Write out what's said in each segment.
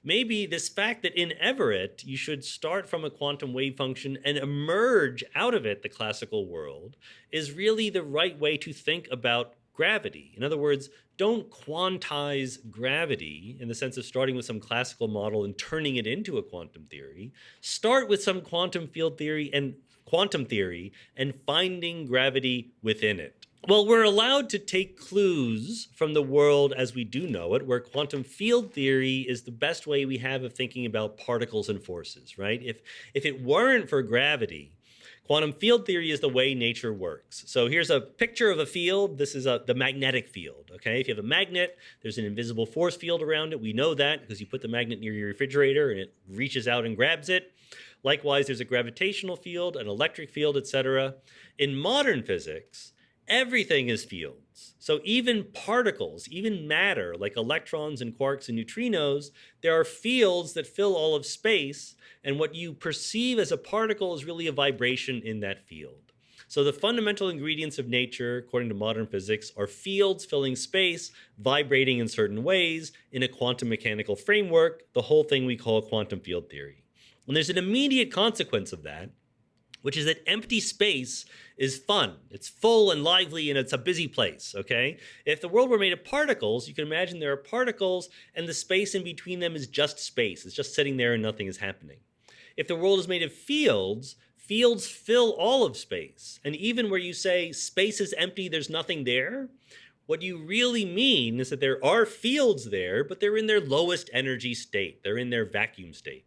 maybe this fact that in Everett you should start from a quantum wave function and emerge out of it, the classical world, is really the right way to think about gravity. In other words, don't quantize gravity in the sense of starting with some classical model and turning it into a quantum theory. Start with some quantum field theory and quantum theory and finding gravity within it. Well, we're allowed to take clues from the world as we do know it, where quantum field theory is the best way we have of thinking about particles and forces, right? If it weren't for gravity, quantum field theory is the way nature works. So here's a picture of a field. This is the magnetic field, okay? If you have a magnet, there's an invisible force field around it. We know that because you put the magnet near your refrigerator and it reaches out and grabs it. Likewise, there's a gravitational field, an electric field, etc. In modern physics, everything is fields. So even particles, even matter, like electrons and quarks and neutrinos, there are fields that fill all of space, and what you perceive as a particle is really a vibration in that field. So the fundamental ingredients of nature, according to modern physics, are fields filling space, vibrating in certain ways in a quantum mechanical framework, the whole thing we call quantum field theory. And there's an immediate consequence of that, which is that empty space is fun. It's full and lively, and it's a busy place, okay? If the world were made of particles, you can imagine there are particles, and the space in between them is just space. It's just sitting there and nothing is happening. If the world is made of fields, fields fill all of space. And even where you say space is empty, there's nothing there, what you really mean is that there are fields there, but they're in their lowest energy state. They're in their vacuum state.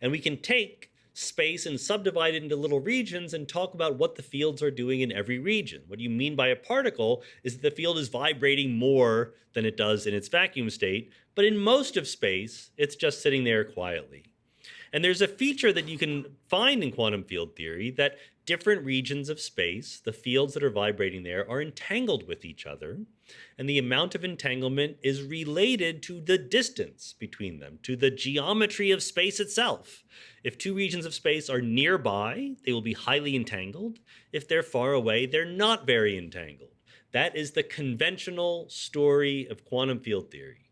And we can take space and subdivide it into little regions and talk about what the fields are doing in every region. What you mean by a particle is that the field is vibrating more than it does in its vacuum state, but in most of space, it's just sitting there quietly. And there's a feature that you can find in quantum field theory that different regions of space, the fields that are vibrating there, are entangled with each other. And the amount of entanglement is related to the distance between them, to the geometry of space itself. If two regions of space are nearby, they will be highly entangled. If they're far away, they're not very entangled. That is the conventional story of quantum field theory.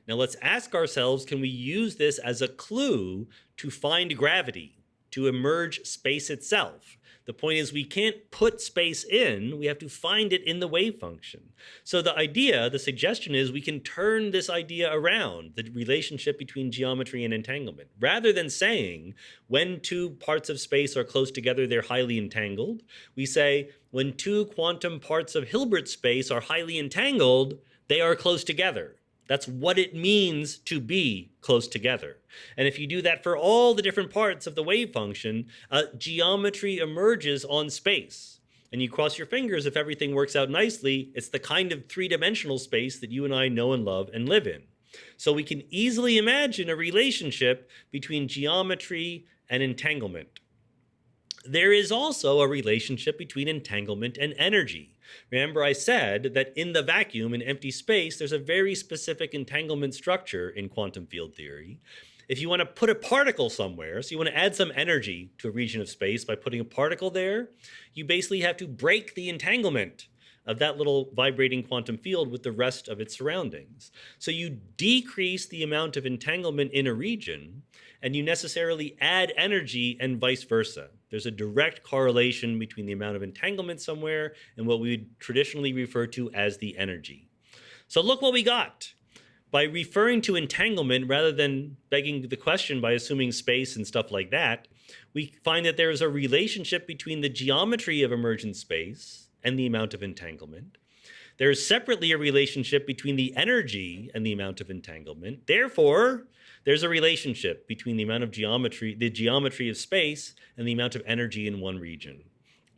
Now let's ask ourselves, can we use this as a clue to find gravity, to emerge space itself? The point is we can't put space in, we have to find it in the wave function. So the idea, the suggestion is we can turn this idea around, the relationship between geometry and entanglement. Rather than saying when two parts of space are close together, they're highly entangled, we say when two quantum parts of Hilbert space are highly entangled, they are close together. That's what it means to be close together. And if you do that for all the different parts of the wave function, geometry emerges on space. And you cross your fingers if everything works out nicely. It's the kind of three-dimensional space that you and I know and love and live in. So we can easily imagine a relationship between geometry and entanglement. There is also a relationship between entanglement and energy. Remember I said that in the vacuum, in empty space, there's a very specific entanglement structure in quantum field theory. If you want to put a particle somewhere, so you want to add some energy to a region of space by putting a particle there, you basically have to break the entanglement of that little vibrating quantum field with the rest of its surroundings. So you decrease the amount of entanglement in a region, and you necessarily add energy and vice versa. There's a direct correlation between the amount of entanglement somewhere and what we would traditionally refer to as the energy. So look what we got. By referring to entanglement rather than begging the question by assuming space and stuff like that, we find that there is a relationship between the geometry of emergent space and the amount of entanglement. There is separately a relationship between the energy and the amount of entanglement. Therefore, there's a relationship between the amount of geometry, the geometry of space, and the amount of energy in one region.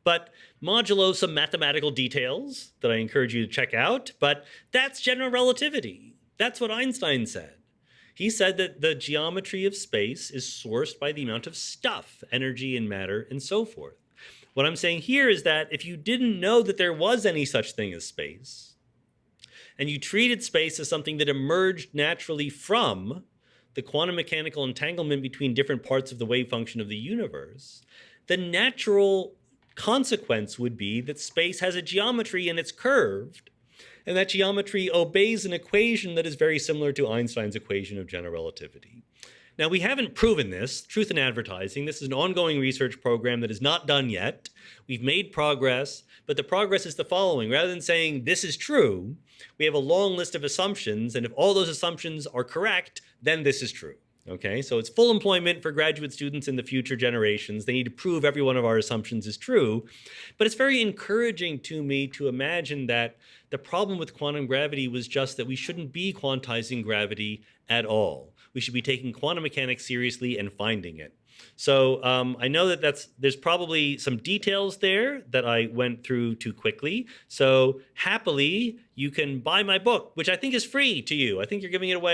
But modulo some mathematical details that I encourage you to check out, but that's general relativity. That's what Einstein said. He said that the geometry of space is sourced by the amount of stuff, energy and matter, and so forth. What I'm saying here is that if you didn't know that there was any such thing as space, and you treated space as something that emerged naturally from the quantum mechanical entanglement between different parts of the wave function of the universe, the natural consequence would be that space has a geometry and it's curved, and that geometry obeys an equation that is very similar to Einstein's equation of general relativity. Now, we haven't proven this, truth in advertising. This is an ongoing research program that is not done yet. We've made progress, but the progress is the following. Rather than saying this is true, we have a long list of assumptions, and if all those assumptions are correct, then this is true. Okay, so it's full employment for graduate students in the future generations. They need to prove every one of our assumptions is true. But it's very encouraging to me to imagine that the problem with quantum gravity was just that we shouldn't be quantizing gravity at all. We should be taking quantum mechanics seriously and finding it. So I know that there's probably some details there that I went through too quickly. So happily, you can buy my book, which I think is free to you. I think you're giving it away